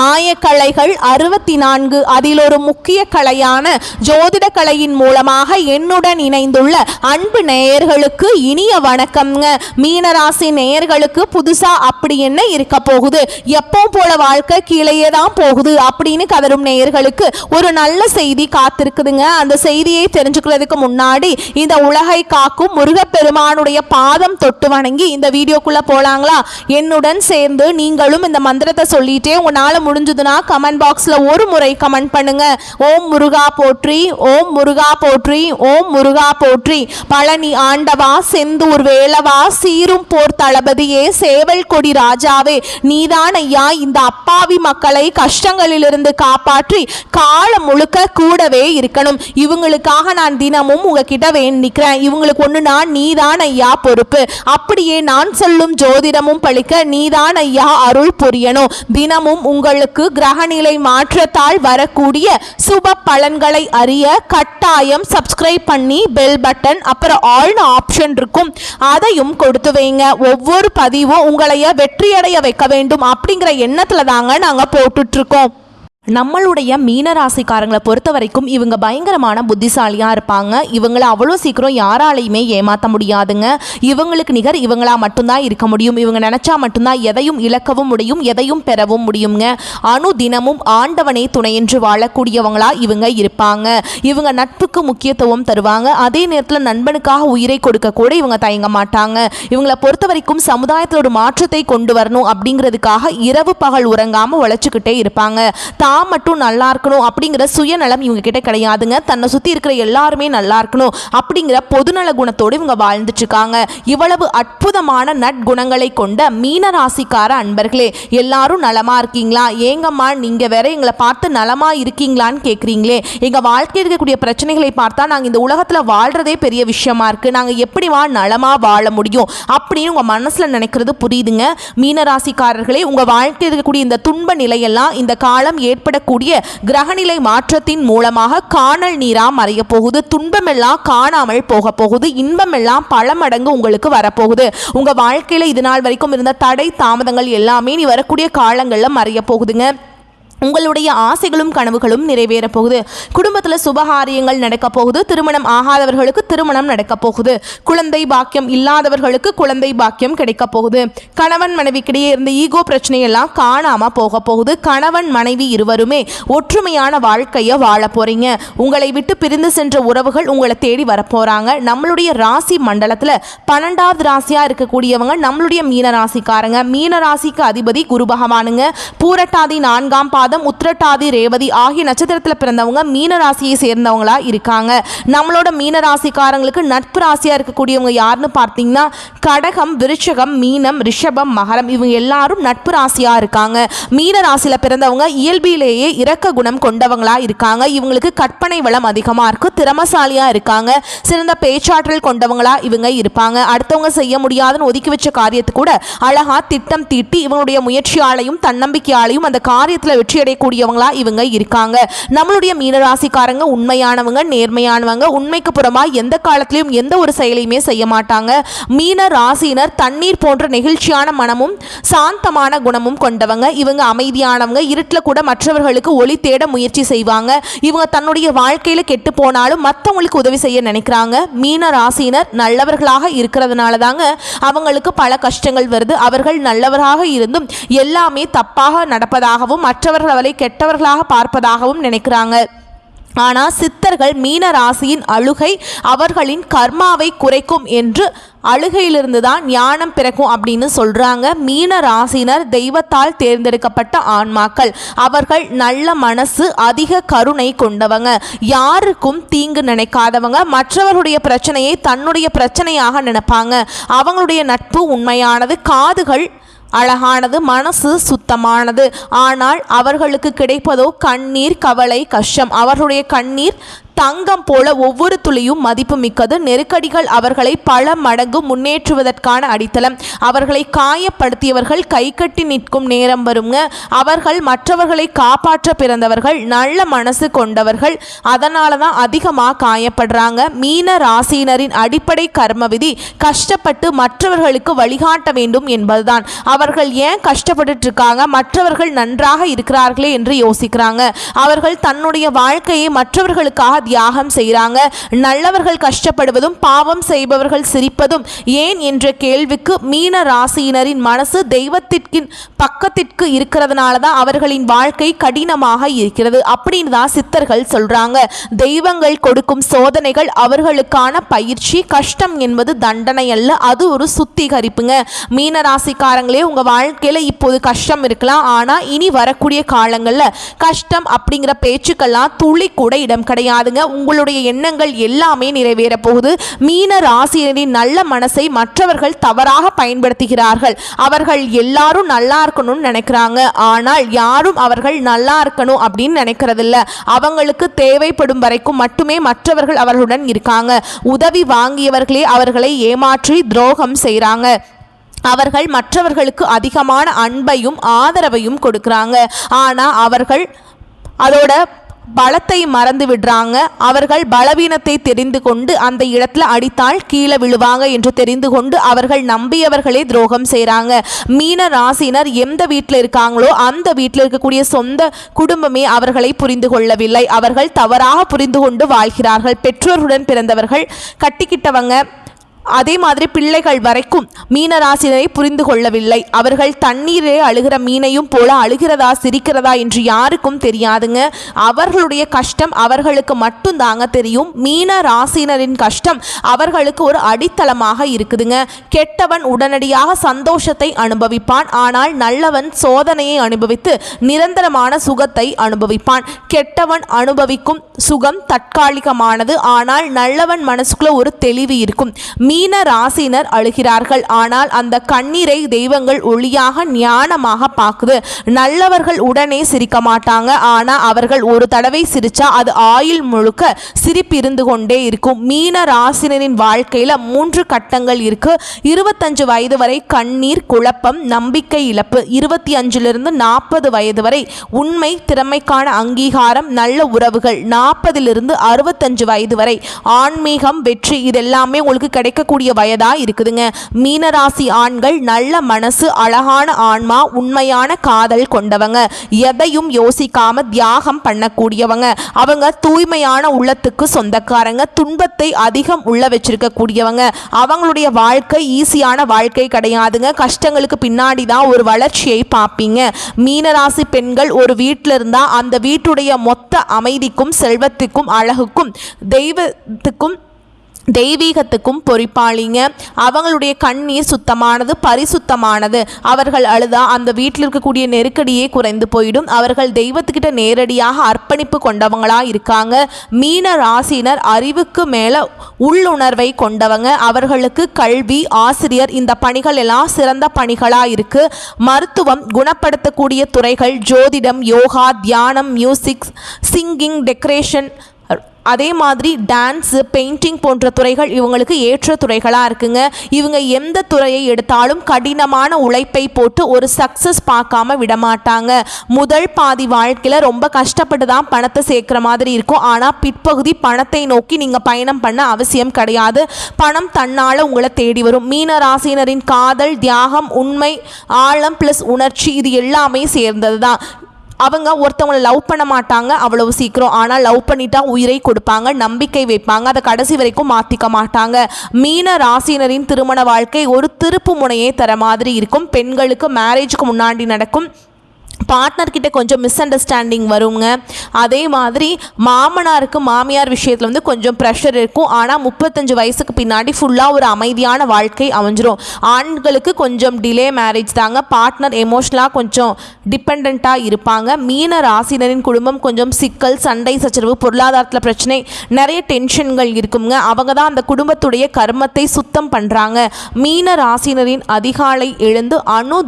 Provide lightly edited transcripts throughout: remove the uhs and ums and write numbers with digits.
ஆயக்கலைகள் 64 அதில் ஒரு முக்கிய கலையான ஜோதிட கலையின் மூலமாக என்னுடன் இணைந்துள்ள அன்பு நேயர்களுக்கு இனிய வணக்கம்ங்க. மீனராசி நேயர்களுக்கு புதுசா அப்படி என்ன இருக்க போகுது, எப்போ போல வாழ்க்கை கீழேயே தான் போகுது அப்படின்னு கதரும் நேயர்களுக்கு ஒரு நல்ல செய்தி காத்திருக்குதுங்க. அந்த செய்தியை தெரிஞ்சுக்கிறதுக்கு முன்னாடி இந்த உலகை காக்கும் முருகப்பெருமானுடைய பாதம் தொட்டு வணங்கி இந்த வீடியோக்குள்ள போலாங்களா? என்னுடன் சேர்ந்து நீங்களும் இந்த மந்திரத்தை சொல்லிட்டே உங்களால முடிஞ்சதுன்னா கமெண்ட் பாக்ஸ்ல ஒரு முறை கமெண்ட் பண்ணுங்க. ஓம் முருகா போற்றி, ஓம் முருகா போற்றி, ஓம் முருகா போற்றி. பழனி ஆண்டவா, செந்தூர் வேலவா, சீரும் போர் தளபதியே, சேவல் கொடி ராஜாவே, நீதான் ஐயா இந்த அப்பாவி மக்களை கஷ்டங்களிலிருந்து காப்பாற்றி காலம் முழுக்க கூடவே இருக்கணும். இவங்களுக்காக நான் தினமும் உங்ககிட்ட வேண்டிக்கிறேன். இவங்களுக்கு ஒண்ணுனா நீதான் ஐயா பொறுப்பு. அப்படியே நான் சொல்லும் ஜோதிடமும் பழிக்க நீதான் ஐயா அருள் புரியணும். தினமும் உங்களுக்கு கிரகநிலை மாற்றத்தால் வரக்கூடிய சுப பலன்களை அறிய கட்டாயம் சப்ஸ்கிரைப் பண்ணி பெல் பட்டன் அப்புறம் ஆல் ஆப்ஷன் இருக்கும், அதையும் கொடுத்து வைங்க. ஒவ்வொரு பதிவும் உங்களைய வெற்றியடைய வைக்க வேண்டும் அப்படிங்கிற எண்ணத்துல தாங்க நாங்க போட்டுட்டு இருக்கோம். நம்மளுடைய மீனராசிக்காரங்களை பொறுத்த வரைக்கும் இவங்க பயங்கரமான புத்திசாலியாக இருப்பாங்க. இவங்களை அவ்வளோ சீக்கிரம் யாராலையுமே ஏமாற்ற முடியாதுங்க. இவங்களுக்கு நிகர் இவங்களா மட்டும்தான் இருக்க முடியும். இவங்க நினச்சா மட்டும்தான் எதையும் இழக்கவும் முடியும், எதையும் பெறவும் முடியுங்க. அணு தினமும் ஆண்டவனை துணையென்று வாழக்கூடியவங்களா இவங்க இருப்பாங்க. இவங்க நட்புக்கு முக்கியத்துவம் தருவாங்க. அதே நேரத்தில் நண்பனுக்காக உயிரை கொடுக்க கூட இவங்க தயங்க மாட்டாங்க. இவங்களை பொறுத்த வரைக்கும் சமுதாயத்தில் ஒரு மாற்றத்தை கொண்டு வரணும் அப்படிங்கிறதுக்காக இரவு பகல் உறங்காமல் உழைச்சிக்கிட்டே இருப்பாங்க. மட்டும் நல்லா இருக்கணும் அப்படிங்கிற சுயநலம் இவங்க கிட்ட கிடையாதுங்க. தன்னை சுத்தி இருக்கிற எல்லாருமே நல்லா இருக்கணும் அப்படிங்கிற பொதுநல குணத்தோடு இவங்க வாழ்ந்துட்டு இருக்காங்க. இவ்வளவு அற்புதமான நற்குணங்களை கொண்ட மீனராசிக்கார அன்பர்களே, எல்லாரும் நலமா இருக்கீங்களா? ஏங்கம்மா நீங்க வேற எங்களை பார்த்து நலமா இருக்கீங்களான்னு கேட்குறீங்களே. எங்க வாழ்க்கையில் இருக்கக்கூடிய பிரச்சனைகளை பார்த்தா நாங்கள் இந்த உலகத்துல வாழ்றதே பெரிய விஷயமா இருக்கு, நாங்க எப்படிவா நலமா வாழ முடியும் அப்படின்னு உங்க மனசுல நினைக்கிறது புரியுதுங்க. மீனராசிக்காரர்களே, உங்க வாழ்க்கையில் இருக்கக்கூடிய இந்த துன்ப நிலையெல்லாம் இந்த காலம் ஏற்படக்கூடிய கிரகநிலை மாற்றத்தின் மூலமாக காணல் நீரா மறைய போகுது. துன்பமெல்லாம் காணாமல் போக போகுது. இன்பமெல்லாம் பல மடங்கு உங்களுக்கு வரப்போகுது. உங்க வாழ்க்கையில இது நாள் வரைக்கும் இருந்த தடை தாமதங்கள் எல்லாமே நீ வரக்கூடிய காலங்களில் மறைய போகுதுங்க. உங்களுடைய ஆசைகளும் கனவுகளும் நிறைவேற போகுது. குடும்பத்தில் சுபகாரியங்கள் நடக்க போகுது. திருமணம் ஆகாதவர்களுக்கு திருமணம் நடக்க போகுது. குழந்தை பாக்கியம் இல்லாதவர்களுக்கு குழந்தை பாக்கியம் கிடைக்க போகுது. கணவன் மனைவிக்கிடையே இருந்த ஈகோ பிரச்சனையெல்லாம் காணாம போக போகுது. கணவன் மனைவி இருவருமே ஒற்றுமையான வாழ்க்கையை வாழ போறீங்க. உங்களை விட்டு பிரிந்து சென்ற உறவுகள் உங்களை தேடி வரப்போறாங்க. நம்மளுடைய ராசி மண்டலத்தில் 12வது ராசியா இருக்கக்கூடியவங்க நம்மளுடைய மீன ராசிக்காரங்க. மீன ராசிக்கு அதிபதி குரு பகவானுங்க. பூரட்டாதி 4ஆம் பாதம், உத்திரட்டாதி ரேவதி ஆகிய நட்சத்திரத்தில் பிறந்தவங்க மீன ராசியை சேர்ந்தவங்களா இருக்காங்க. நம்மளோட மீன ராசிக்காரங்களுக்கு நட்பு ராசியா இருக்கக்கூடியவங்க யாருன்னு பார்த்தீங்கன்னா கடகம், விருச்சகம், மீனம், ரிஷபம், மகரம். இவங்க எல்லாரும் நட்பு ராசியா இருக்காங்க. மீன ராசியில பிறந்தவங்க இயல்பிலேயே இரக்க குணம் கொண்டவங்களா இருக்காங்க. இவங்களுக்கு கற்பனை வளம் அதிகமா இருக்கு, திறமசாலியா இருக்காங்க, சிறந்த பேச்சாற்றல் கொண்டவங்களா இவங்க இருப்பாங்க. அடுத்தவங்க செய்ய முடியாதுன்னு ஒதுக்கி வச்ச காரியத்தை கூட அழகா திட்டம் தீட்டி இவங்களுடைய முயற்சியாலையும் தன்னம்பிக்கையாலையும் அந்த காரியத்தில் வெற்றி அடையக்கூடியவங்களா இவங்க இருக்காங்க. நம்மளுடைய மீனராசிக்காரங்க உண்மையானவங்க, நேர்மையானவங்க. உண்மைக்கு புறமா எந்த காலத்திலும் எந்த ஒரு செயலையுமே செய்ய மாட்டாங்க. மீன ராசியினர் தண்ணீர் போன்ற நெகிழ்ச்சியான மனமும் சாந்தமான குணமும் கொண்டவங்க. இவங்க அமைதியானவங்க. இருட்டில் கூட மற்றவர்களுக்கு ஒளி தேட முயற்சி செய்வாங்க. இவங்க தன்னுடைய வாழ்க்கையில கெட்டு போனாலும் மற்றவங்களுக்கு உதவி செய்ய நினைக்கிறாங்க. மீன ராசியினர் நல்லவர்களாக இருக்கிறதுனால தாங்க அவங்களுக்கு பல கஷ்டங்கள் வருது. அவர்கள் நல்லவராக இருந்தும் எல்லாமே தப்பாக நடப்பதாகவும் மற்றவர்கள் அவளை கெட்டவர்களாக பார்ப்பதாகவும் நினைக்கிறாங்க. ஆனால் சித்தர்கள் மீன ராசியின் அழுகை அவர்களின் கர்மாவை குறைக்கும் என்று அழுகையிலிருந்து தான் ஞானம் பிறக்கும் அப்படின்னு சொல்றாங்க. மீன ராசினர் தெய்வத்தால் தேர்ந்தெடுக்கப்பட்ட ஆன்மாக்கள். அவர்கள் நல்ல மனசு, அதிக கருணை கொண்டவங்க, யாருக்கும் தீங்கு நினைக்காதவங்க, மற்றவருடைய பிரச்சனையை தன்னுடைய பிரச்சனையாக நினைப்பாங்க. அவங்களுடைய நட்பு உண்மையானது, காதுகள் அழகானது, மனசு சுத்தமானது. ஆனால் அவர்களுக்கு கிடைப்பதோ கண்ணீர், கவலை, கஷ்டம். அவர்களுடைய கண்ணீர் தங்கம் போல ஒவ்வொரு துளியும் மதிப்பு மிக்கது. நெருக்கடிகள் அவர்களை பல மடங்கு முன்னேற்றுவதற்கான அடித்தளம். அவர்களை காயப்படுத்தியவர்கள் கைகட்டி நிற்கும் நேரம் வருங்க. அவர்கள் மற்றவர்களை காப்பாற்ற பிறந்தவர்கள், நல்ல மனசு கொண்டவர்கள். அதனால தான் அதிகமாக காயப்படுறாங்க. மீன ராசியினரின் அடிப்படை கர்ம விதி கஷ்டப்பட்டு மற்றவர்களுக்கு வழிகாட்ட வேண்டும் என்பதுதான். அவர்கள் ஏன் கஷ்டப்பட்டு இருக்காங்க, மற்றவர்கள் நன்றாக இருக்கிறார்களே என்று யோசிக்கிறாங்க. அவர்கள் தன்னுடைய வாழ்க்கையை மற்றவர்களுக்காக தியாகம் செய்கிறாங்க. நல்லவர்கள் கஷ்டப்படுவதும் பாவம் செய்பவர்கள் சிரிப்பதும் ஏன் என்ற கேள்விக்கு மீன ராசியினரின் மனசு தெய்வத்திற்கு பக்கத்திற்கு இருக்கிறதுனால தான் அவர்களின் வாழ்க்கை கடினமாக இருக்கிறது அப்படின்னு தான் சித்தர்கள் சொல்றாங்க. தெய்வங்கள் கொடுக்கும் சோதனைகள் அவர்களுக்கான பயிற்சி. கஷ்டம் என்பது தண்டனை அல்ல, அது ஒரு சுத்திகரிப்புங்க. மீன ராசிக்காரங்களே, உங்க வாழ்க்கையில இப்போது கஷ்டம் இருக்கலாம், ஆனா இனி வரக்கூடிய காலங்கள்ல கஷ்டம் அப்படிங்கிற பேச்சுக்கெல்லாம் துளி கூட இடம் கிடையாதுங்க. உங்களுடைய எண்ணங்கள் எல்லாமே நிறைவேற போகுது. மீன ராசியினரின் நல்ல மனசை மற்றவர்கள் தவறாக பயன்படுத்துகிறார்கள். அவர்கள் எல்லாரும் நல்லா இருக்கணும்னு நினைக்கிறாங்க, ஆனால் யாரும் அவர்கள் நல்லா இருக்கணும் அப்படின்னு நினைக்கிறதில்ல. அவங்களுக்கு தேவைப்படும் வரைக்கும் மட்டுமே மற்றவர்கள் அவர்களுடன் இருக்காங்க. உதவி வாங்கியவர்களே அவர்களை ஏமாற்றி துரோகம் செய்கிறாங்க. அவர்கள் மற்றவர்களுக்கு அதிகமான அன்பையும் ஆதரவையும் கொடுக்குறாங்க. ஆனால் அவர்கள் அதோட பலத்தை மறந்து விடுறாங்க. அவர்கள் பலவீனத்தை தெரிந்து கொண்டு அந்த இடத்துல அடித்தால் கீழே விழுவாங்க என்று தெரிந்து கொண்டு அவர்கள் நம்பியவர்களே துரோகம் செய்கிறாங்க. மீன ராசினர் எந்த வீட்டில் இருக்காங்களோ அந்த வீட்டில் இருக்கக்கூடிய சொந்த குடும்பமே அவர்களை புரிந்து கொள்ளவில்லை. அவர்கள் தவறாக புரிந்து கொண்டு வாழ்கிறார்கள். பெற்றோருடன் பிறந்தவர்கள், கட்டிக்கிட்டவங்க, அதே மாதிரி பிள்ளைகள் வரைக்கும் மீனராசினரை புரிந்து கொள்ளவில்லை. அவர்கள் தண்ணீரே அழுகிற மீனையும் போல அழுகிறதா சிரிக்கிறதா என்று யாருக்கும் தெரியாதுங்க. அவர்களுடைய கஷ்டம் அவர்களுக்கு மட்டும் தாங்க தெரியும். மீன ராசினரின் கஷ்டம் அவர்களுக்கு ஒரு அடித்தளமாக இருக்குதுங்க. கெட்டவன் உடனடியாக சந்தோஷத்தை அனுபவிப்பான், ஆனால் நல்லவன் சோதனையை அனுபவித்து நிரந்தரமான சுகத்தை அனுபவிப்பான். கெட்டவன் அனுபவிக்கும் சுகம் தற்காலிகமானது, ஆனால் நல்லவன் மனசுக்குள்ள ஒரு தெளிவு இருக்கும். மீன ராசினர் அழுகிறார்கள், ஆனால் அந்த கண்ணீரை தெய்வங்கள் ஒளியாக ஞானமாக பார்க்குது. நல்லவர்கள் உடனே சிரிக்க மாட்டாங்க, ஆனால் அவர்கள் ஒரு தடவை சிரிச்சா அது ஆயுள் முழுக்க சிரிப்பு இருந்து கொண்டே இருக்கும். மீன ராசினரின் வாழ்க்கையில் 3 கட்டங்கள் இருக்கு. 25 வயது வரை கண்ணீர், குழப்பம், நம்பிக்கை இழப்பு. 25லிருந்து 40 வயது வரை உண்மை, திறமைக்கான அங்கீகாரம், நல்ல உறவுகள். 40லிருந்து 65 வயது வரை ஆன்மீகம், வெற்றி. இதெல்லாமே உங்களுக்கு கிடைக்கக்கூடிய வயதா இருக்குதுங்க. மீனராசி ஆண்கள் நல்ல மனசு, அழகான ஆன்மா, உண்மையான காதல் கொண்டவங்க. எதையும் யோசிக்காம தியாகம் பண்ணக்கூடியவங்க. அவங்க தூய்மையான உள்ளத்துக்கு சொந்தக்காரங்க. துன்பத்தை அதிகம் உள்ள வச்சிருக்க கூடியவங்க. அவங்களுடைய வாழ்க்கை ஈஸியான வாழ்க்கை கிடையாதுங்க. கஷ்டங்களுக்கு பின்னாடி தான் ஒரு வளர்ச்சியை பார்ப்பீங்க. மீனராசி பெண்கள் ஒரு வீட்டில் இருந்தா அந்த வீட்டுடைய மொத்த அமைதிக்கும், செல்வத்துக்கும், அழகுக்கும், தெய்வீகத்துக்கும் பொறிப்பாளிங்க. அவங்களுடைய கண்ணீர் சுத்தமானது, பரிசுத்தமானது. அவர்கள் அழுதா அந்த வீட்டில் இருக்கக்கூடிய நெருக்கடியே குறைந்து போயிடும். அவர்கள் தெய்வத்துக்கிட்ட நேரடியாக அர்ப்பணிப்பு கொண்டவங்களா இருக்காங்க. மீன ராசினர் அறிவுக்கு மேல உள்ளுணர்வை கொண்டவங்க. அவர்களுக்கு கல்வி, ஆசிரியர் இந்த பணிகள் எல்லாம் சிறந்த பணிகளா இருக்கு. மருத்துவம், குணப்படுத்தக்கூடிய துறைகள், ஜோதிடம், யோகா, தியானம், மியூசிக், சிங்கிங், டெக்கரேஷன், அதே மாதிரி டான்ஸு, பெயிண்டிங் போன்ற துறைகள் இவங்களுக்கு ஏற்ற துறைகளாக இருக்குங்க. இவங்க எந்த துறையை எடுத்தாலும் கடினமான உழைப்பை போட்டு ஒரு சக்ஸஸ் பார்க்காம விடமாட்டாங்க. முதல் பாதி வாழ்க்கையில் ரொம்ப கஷ்டப்பட்டு தான் பணத்தை சேர்க்குற மாதிரி இருக்கும். ஆனால் பிற்பகுதி பணத்தை நோக்கி நீங்கள் பயணம் பண்ண அவசியம் கிடையாது. பணம் தன்னால் உங்களை தேடி வரும். மீன ராசினரின் காதல், தியாகம், உண்மை, ஆழம் ப்ளஸ் உணர்ச்சி இது எல்லாமே சேர்ந்தது தான். அவங்க ஒருத்தவங்களை லவ் பண்ண மாட்டாங்க அவ்வளவு சீக்கிரம், ஆனால் லவ் பண்ணிட்டா உயிரை கொடுப்பாங்க, நம்பிக்கை வைப்பாங்க, அதை கடைசி வரைக்கும் மாற்றிக்க மாட்டாங்க. மீன ராசினரின் திருமண வாழ்க்கை ஒரு திருப்பு முனையே தர மாதிரி இருக்கும். பெண்களுக்கு மேரேஜுக்கு முன்னாடி நடக்கும் பார்ட்னர்கிட்ட கொஞ்சம் மிஸ் அண்டர்ஸ்டாண்டிங் வருங்க. அதே மாதிரி மாமனாருக்கு மாமியார் விஷயத்தில் வந்து கொஞ்சம் ப்ரெஷர் இருக்கும். ஆனால் 35 வயசுக்கு பின்னாடி ஃபுல்லாக ஒரு அமைதியான வாழ்க்கை அமைஞ்சிரும். ஆண்களுக்கு கொஞ்சம் டிலே மேரேஜ் தாங்க. பார்ட்னர் எமோஷ்னலாக கொஞ்சம் டிபெண்ட்டாக இருப்பாங்க. மீன ராசினரின் குடும்பம் கொஞ்சம் சிக்கல், சண்டை சச்சரவு, பொருளாதாரத்தில் பிரச்சனை, நிறைய டென்ஷன்கள் இருக்குங்க. அவங்க தான் அந்த குடும்பத்துடைய கர்மத்தை சுத்தம் பண்ணுறாங்க. மீன ராசினரின் அதிகாலை எழுந்து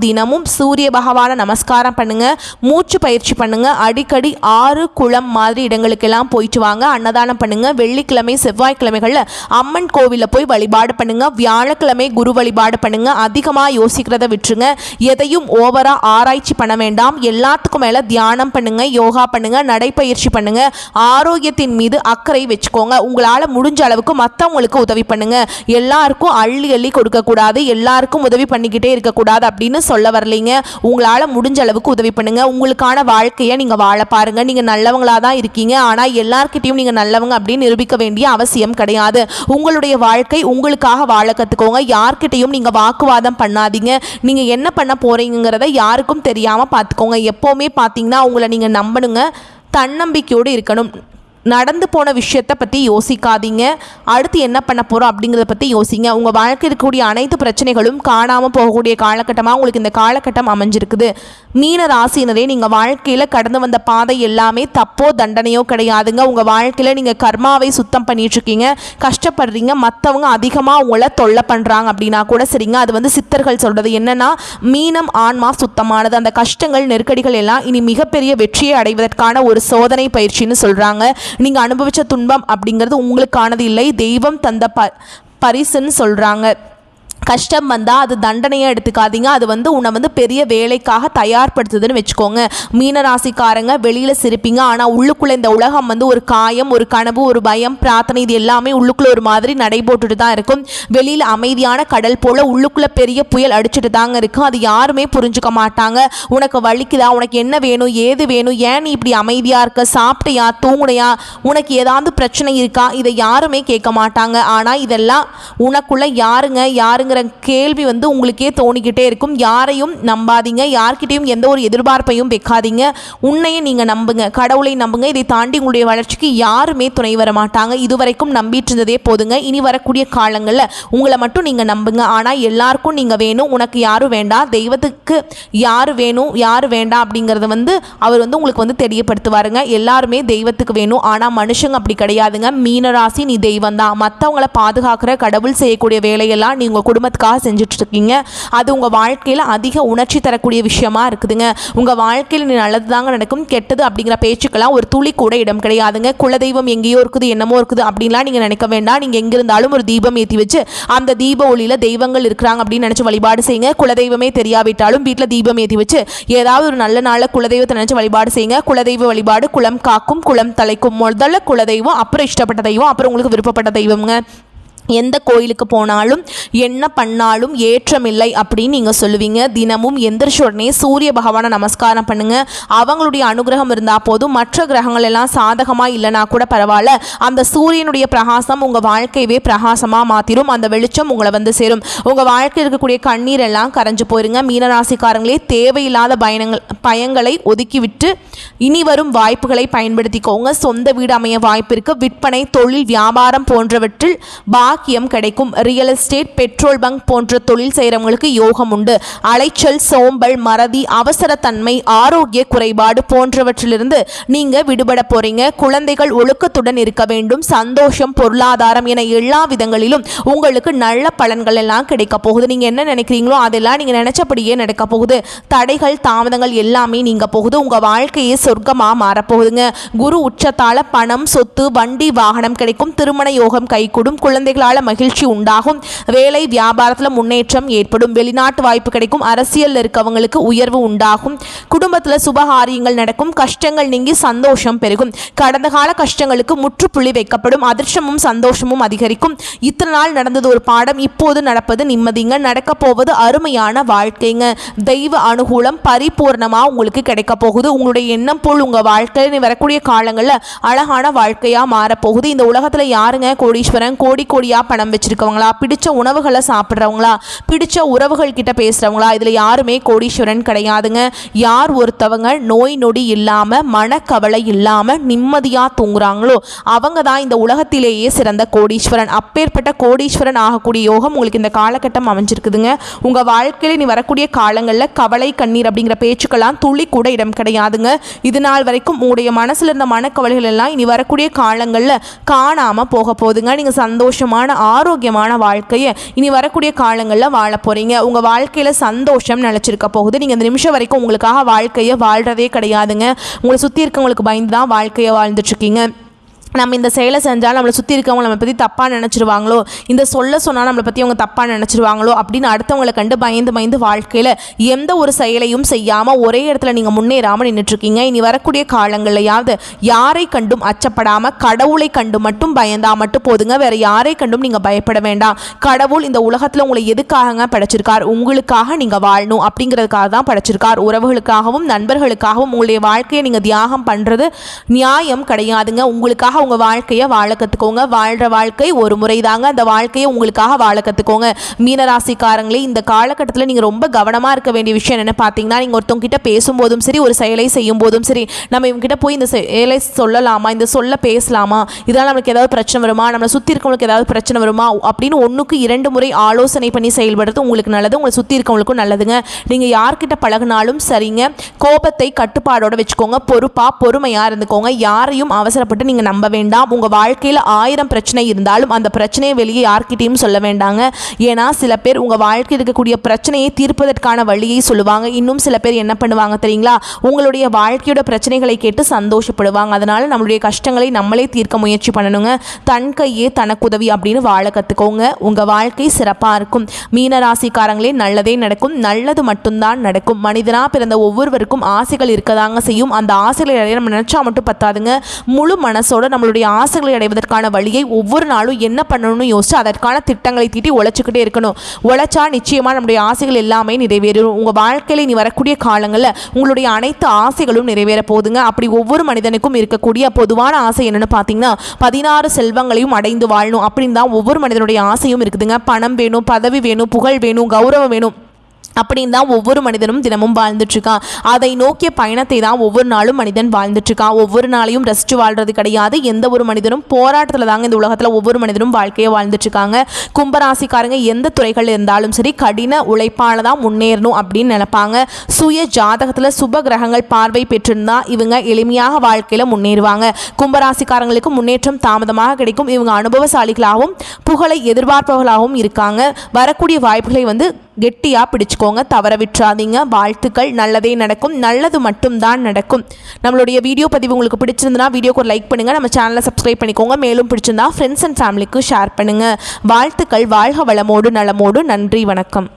தினமும் சூரிய பகவானை நமஸ்காரம் பண்ணுங்க. மூச்சு பயிற்சி பண்ணுங்க, அடிக்கடி ஆறு குளம் மாதிரி இடங்களுக்கெல்லாம் போயிட்டு வாங்க, அன்னதானம் பண்ணுங்க, வெள்ளிக்கிழமை செவ்வாய்க்கிழமைகளில் அம்மன் கோவிலில் போய் வழிபாடு பண்ணுங்க, வியாழக்கிழமை குரு வழிபாடு பண்ணுங்க. அதிகமாக யோசிக்கிறத விட்டுருங்க, எதையும் ஓவரா ஆராய்ச்சி பண்ண வேண்டாம். எல்லாத்துக்கும் மேலே தியானம் பண்ணுங்க, யோகா பண்ணுங்க, நடைப்பயிற்சி பண்ணுங்க, ஆரோக்கியத்தின் மீது அக்கறை வச்சுக்கோங்க. உங்களால் முடிஞ்ச அளவுக்கு மற்றவங்களுக்கு உதவி பண்ணுங்க. எல்லாருக்கும் அள்ளி அள்ளி கொடுக்கக்கூடாது, எல்லாருக்கும் உதவி பண்ணிக்கிட்டே இருக்கக்கூடாது அப்படின்னு சொல்ல வரலைங்க. உங்களால் முடிஞ்ச அளவுக்கு உதவி பண்ணுங்க. உங்களுக்கான வாழ்க்கையை நீங்கள் வாழ பாருங்க. நீங்கள் நல்லவங்களாக தான் இருக்கீங்க, ஆனால் எல்லார்கிட்டையும் நீங்கள் நல்லவங்க அப்படின்னு நிரூபிக்க வேண்டிய அவசியம் கிடையாது. உங்களுடைய வாழ்க்கை உங்களுக்காக வாழ கற்றுக்கோங்க. யார்கிட்டையும் நீங்கள் வாக்குவாதம் பண்ணாதீங்க. நீங்கள் என்ன பண்ண போகிறீங்கிறத யாருக்கும் தெரியாமல் பார்த்துக்கோங்க. எப்போவுமே பார்த்தீங்கன்னா உங்களை நீங்கள் நம்பணுங்க, தன்னம்பிக்கையோடு இருக்கணும். நடந்து போன விஷயத்தை பற்றி யோசிக்காதீங்க, அடுத்து என்ன பண்ண போகிறோம் அப்படிங்கிறத பற்றி யோசிங்க. உங்கள் வாழ்க்கையில் இருக்கக்கூடிய அனைத்து பிரச்சனைகளும் காணாமல் போகக்கூடிய காலகட்டமாக உங்களுக்கு இந்த காலகட்டம் அமைஞ்சிருக்குது. மீன ராசினரே, நீங்கள் வாழ்க்கையில் கடந்து வந்த பாதை எல்லாமே தப்போ தண்டனையோ கிடையாதுங்க. உங்கள் வாழ்க்கையில் நீங்கள் கர்மாவை சுத்தம் பண்ணிகிட்ருக்கீங்க, கஷ்டப்படுறீங்க, மற்றவங்க அதிகமாக உங்களை தொல்லை பண்ணுறாங்க அப்படின்னா கூட சரிங்க. அது சித்தர்கள் சொல்கிறது என்னென்னா, மீனம் ஆன்மா சுத்தமானது. அந்த கஷ்டங்கள் நெருக்கடிகள் எல்லாம் இனி மிகப்பெரிய வெற்றியை அடைவதற்கான ஒரு சோதனை பயிற்சின்னு சொல்கிறாங்க. நீங்கள் அனுபவித்த துன்பம் அப்படிங்கிறது உங்களுக்கானது இல்லை, தெய்வம் தந்த பரிசுன்னு சொல்கிறாங்க. கஷ்டம் வந்தால் அது தண்டனையை எடுத்துக்காதீங்க, அது உன்னை பெரிய வேலைக்காக தயார்படுத்துதுன்னு வச்சுக்கோங்க. மீனராசிக்காரங்க வெளியில் சிரிப்பீங்க, ஆனால் உள்ளுக்குள்ளே இந்த உலகம் ஒரு காயம், ஒரு கனவு, ஒரு பயம், பிரார்த்தனை, இது எல்லாமே உள்ளுக்குள்ளே ஒரு மாதிரி நடைபோட்டுட்டு தான் இருக்கும். வெளியில் அமைதியான கடல் போல் உள்ளுக்குள்ளே பெரிய புயல் அடிச்சுட்டு தாங்க இருக்கும். அது யாருமே புரிஞ்சுக்க மாட்டாங்க. உனக்கு வலிக்குதா, உனக்கு என்ன வேணும், ஏது வேணும், ஏன் நீ இப்படி அமைதியாக இருக்க, சாப்பிட்டையா, தூங்குனையா, உனக்கு ஏதாவது பிரச்சனை இருக்கா, இதை யாருமே கேட்க மாட்டாங்க. ஆனால் இதெல்லாம் உனக்குள்ளே யாருங்கிற கேள்வி உங்களுக்கே தோணிக்கிட்டே இருக்கும். யாரையும் நம்பாதீங்க, யார்கிட்டையும் எந்த ஒரு எதிர்பார்ப்பையும் வைக்காதீங்க. உன்னையே நீங்கள் நம்புங்க, கடவுளை நம்புங்க. இதை தாண்டி உங்களுடைய வளர்ச்சிக்கு யாருமே துணை வர மாட்டாங்க. இதுவரைக்கும் நம்பிட்டு இருந்ததே போதுங்க. இனி வரக்கூடிய காலங்களில் உங்களை மட்டும் நீங்கள் நம்புங்க. ஆனால் எல்லாருக்கும் நீங்கள் வேணும், உனக்கு யாரும் வேண்டாம், தெய்வத்துக்கு யார் வேணும் யார் வேண்டாம் அப்படிங்கிறத அவர் உங்களுக்கு தெரியப்படுத்துவாருங்க. எல்லாருமே தெய்வத்துக்கு வேணும், ஆனால் மனுஷங்க அப்படி கிடையாதுங்க. மீனராசி, நீ தெய்வம் தான். மற்றவங்களை பாதுகாக்கிற கடவுள் செய்யக்கூடிய வேலையெல்லாம் நீ உங்கள் குடும்பத்துக்காக செஞ்சுட்டு இருக்கீங்க. அது உங்கள் வாழ்க்கையில் அதிக உணர்ச்சி தரக்கூடிய விஷயமா இருக்குதுங்க. உங்கள் வாழ்க்கையில் நீ நல்லது தாங்க நடக்கும், கெட்டது அப்படிங்கிற பேச்சுக்கெல்லாம் ஒரு துளி கூட இடம் கிடையாதுங்க. குலதெய்வம் எங்கேயோ இருக்குது, என்னமோ இருக்குது அப்படின்லாம் நீங்கள் நினைக்க வேண்டாம். நீங்கள் எங்கே இருந்தாலும் ஒரு தீபம் ஏற்றி வச்சு அந்த தீப ஒளியில் தெய்வங்கள் இருக்கிறாங்க அப்படின்னு நினச்சி வழிபாடு செய்யுங்க. குலதெய்வமே தெரியாவிட்டாலும் வீட்டில் தீபம் ஏற்றி வச்சு ஏதாவது ஒரு நல்ல நாளில் குலதெய்வத்தை நினச்சி வழிபாடு செய்யுங்க. குலதெய்வ வழிபாடு குலம் காக்கும், குலம் தலைக்கும். முதல்ல குலதெய்வம், அப்புறம் இஷ்டப்பட்ட தெய்வம், அப்புறம் உங்களுக்கு விருப்பப்பட்ட தெய்வம்ங்க. எந்த கோயிலுக்கு போனாலும் என்ன பண்ணாலும் ஏற்றமில்லை அப்படின்னு நீங்கள் சொல்லுவீங்க. தினமும் எந்திரிச்ச உடனே சூரிய பகவானை நமஸ்காரம் பண்ணுங்கள். அவங்களுடைய அனுகிரகம் இருந்தால் போதும். மற்ற கிரகங்கள் எல்லாம் சாதகமாக இல்லைனா கூட பரவாயில்ல, அந்த சூரியனுடைய பிரகாசம் உங்கள் வாழ்க்கையவே பிரகாசமாக மாற்றிடும். அந்த வெளிச்சம் உங்களை சேரும். உங்கள் வாழ்க்கையில் இருக்கக்கூடிய கண்ணீர் எல்லாம் கரைஞ்சு போயிருங்க. மீனராசிக்காரங்களே, தேவையில்லாத பயங்களை ஒதுக்கிவிட்டு இனி வரும் வாய்ப்புகளை பயன்படுத்திக்கோங்க. சொந்த வீடு அமைய வாய்ப்பு இருக்குது. விற்பனை, தொழில், வியாபாரம் போன்றவற்றில் பாக்கியம் கிடைக்கும். ரியல் எஸ்டேட், பெட்ரோல் பங்க் போன்ற தொழில் செய்கிறவங்களுக்கு யோகம் உண்டு. அலைச்சல், சோம்பல், மறதி, அவசரத்தன்மை, ஆரோக்கிய குறைபாடு போன்றவற்றிலிருந்து நீங்கள் விடுபட போறீங்க. குழந்தைகள் ஒழுக்கத்துடன் இருக்க வேண்டும். சந்தோஷம், பொருளாதாரம் என எல்லா விதங்களிலும் உங்களுக்கு நல்ல பலன்கள் எல்லாம் கிடைக்க போகுது. நீங்கள் என்ன நினைக்கிறீங்களோ அதெல்லாம் நீங்கள் நினைச்சபடியே நடக்க போகுது. தடைகள், தாமதங்கள் எல்லாமே நீங்க போகுது. உங்கள் வாழ்க்கையே சொர்க்கமாக மாறப்போகுதுங்க. குரு உச்சத்தால் பணம், சொத்து, வண்டி, வாகனம் கிடைக்கும். திருமண யோகம் கைகூடும். குழந்தைகளால் மகிழ்ச்சி உண்டாகும். வேலை, வியாபாரத்தில் முன்னேற்றம் ஏற்படும். வெளிநாட்டு வாய்ப்பு கிடைக்கும். அரசியல் இருக்கவங்களுக்கு உயர்வு உண்டாகும். குடும்பத்தில் சுபகாரியங்கள் நடக்கும். கஷ்டங்கள் நீங்கி சந்தோஷம் பெருகும். கடந்த கால கஷ்டங்களுக்கு முற்றுப்புள்ளி வைக்கப்படும். அதிர்ஷ்டமும் சந்தோஷமும் அதிகரிக்கும். இத்தனை நாள் நடந்தது ஒரு பாடம், இப்போது நடப்பது நிம்மதிங்க. நடக்க போவது அருமையான வாழ்க்கைங்க. தெய்வ அனுகூலம் பரிபூர்ணமாக உங்களுக்கு கிடைக்க போகுது. உங்களுடைய எண்ணம் போல் உங்கள் வாழ்க்கையில் வரக்கூடிய காலங்களில் அழகான வாழ்க்கையாக மாறப்போகுது. இந்த உலகத்தில் யாருங்க கோடீஸ்வரன்? கோடி கோடியாக பணம் வச்சிருக்கவங்களா, பிடிச்ச உணவுகளை சாப்பிட்றவங்களா, பிடிச்ச உறவுகள் கிட்ட பேசுகிறவங்களா, இதில் யாருமே கோடீஸ்வரன் கிடையாதுங்க. யார் ஒருத்தவங்க நோய் நொடி இல்லாமல், மனக்கவலை இல்லாமல் நிம்மதியாக தூங்குறாங்களோ அவங்க தான் இந்த உலகத்திலேயே சிறந்த கோடீஸ்வரன். அப்பேற்பட்ட கோடீஸ்வரன் ஆகக்கூடிய யோகம் உங்களுக்கு இந்த காலகட்டம் அமைஞ்சிருக்குதுங்க. உங்கள் வாழ்க்கையில் நீ வரக்கூடிய காலங்களில் கவலை, கண்ணீர் அப்படிங்கிற பேச்சுக்கெல்லாம் துளி கூட இடம் கிடையாதுங்க. இது நாள் வரைக்கும் உங்களுடைய மனசில் இருந்த மனக்கவலைகள் எல்லாம் இனி வரக்கூடிய காலங்களில் காணாமல் போக போகுதுங்க. நீங்கள் சந்தோஷமாக வளமான ஆரோக்கியமான வாழ்க்கையை இனி வரக்கூடிய காலங்களில் வாழ போகிறீங்க. உங்கள் வாழ்க்கையில் சந்தோஷம் நிலச்சிருக்க போகுது. நீங்கள் இந்த நிமிஷம் வரைக்கும் உங்களுக்காக வாழ்க்கையை வாழ்கிறதே கிடையாதுங்க. உங்களை சுற்றி இருக்கவங்களுக்கு பயந்து தான் வாழ்க்கையை வாழ்ந்துட்டுருக்கீங்க. நம்ம இந்த செயலை செஞ்சால் நம்மளை சுற்றி இருக்கவங்க நம்மளை பற்றி தப்பாக நினச்சிருவாங்களோ, இந்த சொன்னால் நம்மளை பற்றி அவங்க தப்பாக நினச்சிருவாங்களோ அப்படின்னு அடுத்தவங்களை கண்டு பயந்து வாழ்க்கையில் எந்த ஒரு செயலையும் செய்யாமல் ஒரே இடத்துல நீங்கள் முன்னேறாமல் நின்றுட்டுருக்கீங்க. இனி வரக்கூடிய காலங்களையாவது யாரை கண்டும் அச்சப்படாமல் கடவுளை கண்டு மட்டும் பயந்தா மட்டும் போதுங்க. வேறு யாரை கண்டும் நீங்கள் பயப்பட வேண்டாம். கடவுள் இந்த உலகத்தில் உங்களை எதுக்காகங்க படைச்சிருக்கார்? உங்களுக்காக நீங்கள் வாழணும் அப்படிங்கிறதுக்காக தான் படைச்சிருக்கார். உறவுகளுக்காகவும் நண்பர்களுக்காகவும் உங்களுடைய வாழ்க்கையை நீங்கள் தியாகம் பண்ணுறது நியாயம் கிடையாதுங்க. உங்களுக்காக உங்கள் வாழ்க்கையை வாழ கற்றுக்கோங்க. வாழ்கிற வாழ்க்கை ஒரு முறை தாங்க. அந்த வாழ்க்கையை உங்களுக்காக வாழ கற்றுக்கோங்க. மீனராசிக்காரங்களே, இந்த காலகட்டத்தில் நீங்கள் ரொம்ப கவனமாக இருக்க வேண்டிய விஷயம் என்னென்னு பார்த்தீங்கன்னா, நீங்கள் ஒருத்தவங்க கிட்ட பேசும்போதும் சரி, ஒரு செயலை செய்யும் போதும் சரி, நம்ம இவங்ககிட்ட போய் இந்த செயலை சொல்லலாமா, இந்த சொல்ல பேசலாமா, இதனால் நம்மளுக்கு ஏதாவது பிரச்சனை வருமா, நம்மளை சுற்றி இருக்கவங்களுக்கு ஏதாவது பிரச்சனை வருமா அப்படின்னு 1க்கு 2 முறை ஆலோசனை பண்ணி செயல்படுறது உங்களுக்கு நல்லது, உங்களை சுற்றி இருக்கவங்களுக்கும் நல்லதுங்க. நீங்கள் யார்கிட்ட பழகினாலும் சரிங்க, கோபத்தை கட்டுப்பாடோடு வச்சுக்கோங்க. பொறுமையாக இருந்துக்கோங்க. யாரையும் அவசரப்பட்டு நீங்கள் நம்ப வேண்டாம். உங்கள் வாழ்க்கையில் 1000 பிரச்சனை இருந்தாலும் அந்த பிரச்சனையை வெளியே யார்கிட்டையும் சொல்ல வேண்டாங்க. ஏன்னா சில பேர் உங்கள் வாழ்க்கையில் இருக்கக்கூடிய பிரச்சனையை தீர்ப்பதற்கான வழியை சொல்லுவாங்க. இன்னும் சில பேர் என்ன பண்ணுவாங்க தெரியுங்களா, உங்களுடைய வாழ்க்கையோட பிரச்சனைகளை கேட்டு சந்தோஷப்படுவாங்க. அதனால் நம்மளுடைய கஷ்டங்களை நம்மளே தீர்க்க முயற்சி பண்ணணுங்க. தன் கையே தனக்குதவி அப்படின்னு வாழ கற்றுக்கோங்க. உங்கள் வாழ்க்கை சிறப்பாக இருக்கும். மீனராசிக்காரங்களே, நல்லதே நடக்கும். நல்லது மட்டும்தான் நடக்கும். மனிதனாக பிறந்த ஒவ்வொருவருக்கும் ஆசைகள் இருக்கதாங்க செய்யும். அந்த ஆசைகளை நம்ம நினச்சா மட்டும் பத்தாதுங்க. முழு மனசோட நம்மளுடைய ஆசைகளை அடைவதற்கான வழியை ஒவ்வொரு நாளும் என்ன பண்ணணும்னு யோசிச்சு அதற்கான திட்டங்களை தீட்டி உழைச்சிக்கிட்டே இருக்கணும். உழைச்சா நிச்சயமாக நம்முடைய ஆசைகள் எல்லாமே நிறைவேறும். உங்கள் வாழ்க்கையில் இனி வரக்கூடிய காலங்களில் உங்களுடைய அனைத்து ஆசைகளும் நிறைவேற போகுதுங்க. அப்படி ஒவ்வொரு மனிதனுக்கும் இருக்கக்கூடிய பொதுவான ஆசை என்னென்னு பார்த்தீங்கன்னா, 16 செல்வங்களையும் அடைந்து வாழணும் அப்படின்னு தான் ஒவ்வொரு மனிதனுடைய ஆசையும் இருக்குதுங்க. பணம் வேணும், பதவி வேணும், புகழ் வேணும், கௌரவம் வேணும் அப்படின்னு தான் ஒவ்வொரு மனிதனும் தினமும் வாழ்ந்துட்டுருக்கான். அதை நோக்கிய பயணத்தை தான் ஒவ்வொரு நாளும் மனிதன் வாழ்ந்துட்டுருக்கான். ஒவ்வொரு நாளையும் ரசித்து வாழ்கிறது கிடையாது. எந்த ஒரு மனிதனும் போராட்டத்தில் தாங்க இந்த உலகத்தில் ஒவ்வொரு மனிதனும் வாழ்க்கையை வாழ்ந்துட்டுருக்காங்க. கும்பராசிக்காரங்க எந்த துறைகள் இருந்தாலும் சரி, கடின உழைப்பால் தான் முன்னேறணும் அப்படின்னு நினைப்பாங்க. சுய ஜாதகத்தில் சுப கிரகங்கள் பார்வை பெற்றிருந்தா இவங்க எளிமையாக வாழ்க்கையில் முன்னேறுவாங்க. கும்பராசிக்காரங்களுக்கு முன்னேற்றம் தாமதமாக கிடைக்கும். இவங்க அனுபவசாலிகளாகவும் புகழை எதிர்பார்ப்பவர்களாகவும் இருக்காங்க. வரக்கூடிய வாய்ப்புகளை கெட்டியாக பிடிச்சுக்கோங்க, தவற விட்டுறாதீங்க. வாழ்த்துக்கள். நல்லதே நடக்கும். நல்லது மட்டும்தான் நடக்கும். நம்மளுடைய வீடியோ பதிவு உங்களுக்கு பிடிச்சிருந்தனா வீடியோக்கு ஒரு லைக் பண்ணுங்கள். நம்ம சேனலை சப்ஸ்கிரைப் பண்ணிக்கோங்க. மேலும் பிடிச்சிருந்தா ஃப்ரெண்ட்ஸ் அண்ட் ஃபேமிலிக்கு ஷேர் பண்ணுங்கள். வாழ்த்துக்கள். வாழ்க வளமோடு நலமோடு. நன்றி. வணக்கம்.